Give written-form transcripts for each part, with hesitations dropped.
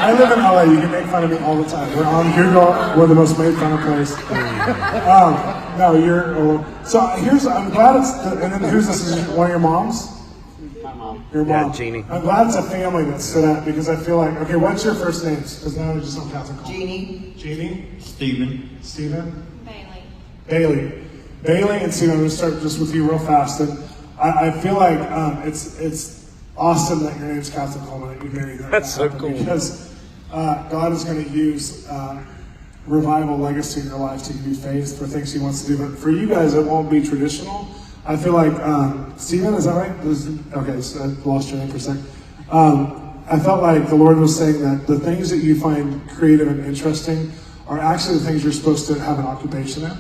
I live in LA. You can make fun of me all the time. We're on Google. We're the most made fun of place. No, you're. So here's. I'm glad it's. And then who's this? Is it one of your moms? My mom. Your mom. Yeah, Jeannie. I'm glad it's a family that stood out because I feel like. Okay, what's your first names? Because now we just don't count them. Jeannie. Jeannie. Stephen. Stephen. Bailey. Bailey and Stephen. I'm going to start just with you real fast. And I feel like it's awesome that your name's Captain Coleman, that you married that. That's so cool. Because God is going to use revival legacy in your life to give you faith for things He wants to do. But for you guys, it won't be traditional. I feel like, Stephen, is that right? Okay, so I lost your name for a sec. I felt like the Lord was saying that the things that you find creative and interesting are actually the things you're supposed to have an occupation in.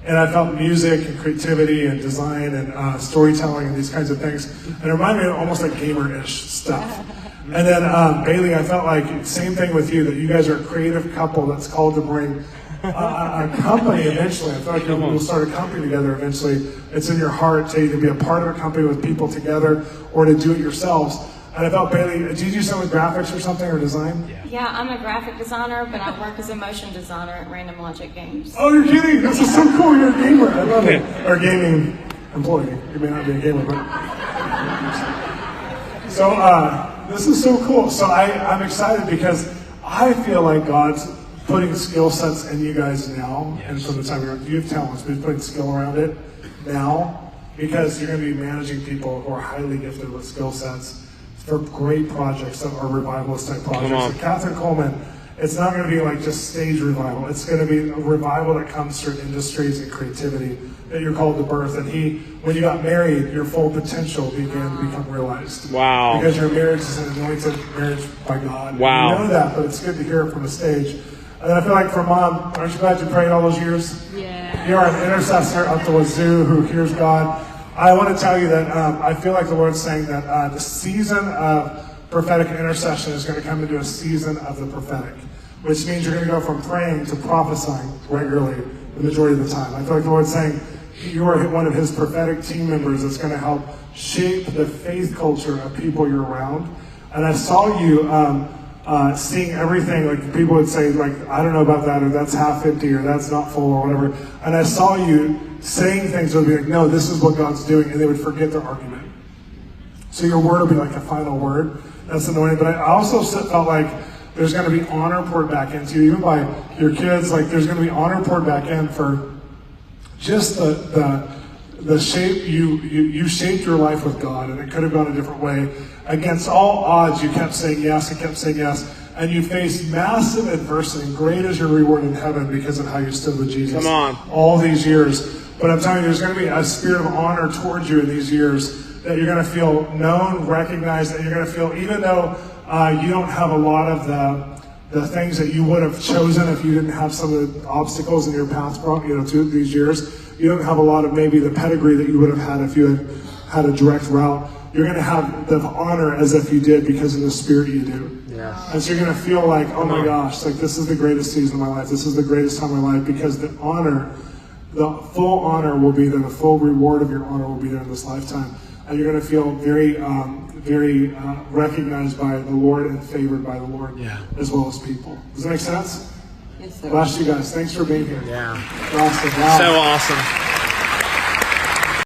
And I felt music and creativity and design and storytelling and these kinds of things. And it reminded me of almost like gamer-ish stuff. And then Bailey, I felt like same thing with you, that you guys are a creative couple that's called to bring a company eventually. I feel like we'll start a company together eventually. It's in your heart to either be a part of a company with people together or to do it yourselves. And I felt, Bailey, did you do something with graphics or something, or design? Yeah, I'm a graphic designer, but I work as a motion designer at Random Logic Games. Oh, you're kidding! This is so cool. You're a gamer. I love it. Or a gaming employee. You may not be a gamer, but. So this is so cool. So I'm excited because I feel like God's putting skill sets in you guys now, and from the time you have talents, but He's putting skill around it now, because you're going to be managing people who are highly gifted with skill sets for great projects that are revivalist type projects. So Catherine Coleman, it's not going to be like just stage revival. It's going to be a revival that comes through industries and creativity that you're called to birth. And when you got married, your full potential began to become realized. Wow. Because your marriage is an anointed marriage by God. Wow. You know that, but it's good to hear it from the stage. And then I feel like for Mom, aren't you glad you prayed all those years? Yeah. You're an intercessor up the wazoo who hears God. I want to tell you that I feel like the Lord's saying that the season of prophetic intercession is going to come into a season of the prophetic, which means you're going to go from praying to prophesying regularly the majority of the time. I feel like the Lord's saying you are one of His prophetic team members that's going to help shape the faith culture of people you're around. And I saw you seeing everything, like people would say, like, I don't know about that, or that's half empty, or that's not full, or whatever. And I saw you saying things that would be like, no, this is what God's doing, and they would forget their argument. So your word will be like a final word. That's anointing. But I also felt like there's going to be honor poured back into you, even by your kids. Like there's going to be honor poured back in for just the shape you shaped your life with God, and it could have gone a different way. Against all odds, you kept saying yes and kept saying yes. And you faced massive adversity, and great is your reward in heaven because of how you stood with Jesus. Come on. All these years. But I'm telling you, there's going to be a spirit of honor towards you in these years, that you're going to feel known, recognized, that you're going to feel, even though you don't have a lot of the things that you would have chosen if you didn't have some of the obstacles in your path, to these years. You don't have a lot of maybe the pedigree that you would have had if you had a direct route. You're going to have the honor as if you did because of the spirit you do. Yeah. And so you're going to feel like, oh my gosh, like this is the greatest season of my life. This is the greatest time of my life, because the honor, the full honor will be there. The full reward of your honor will be there in this lifetime. And you're going to feel very recognized by the Lord and favored by the Lord, as well as people. Does that make sense? Yes, sir. Bless you guys. Thanks for being here. Yeah. Awesome. Wow. So awesome.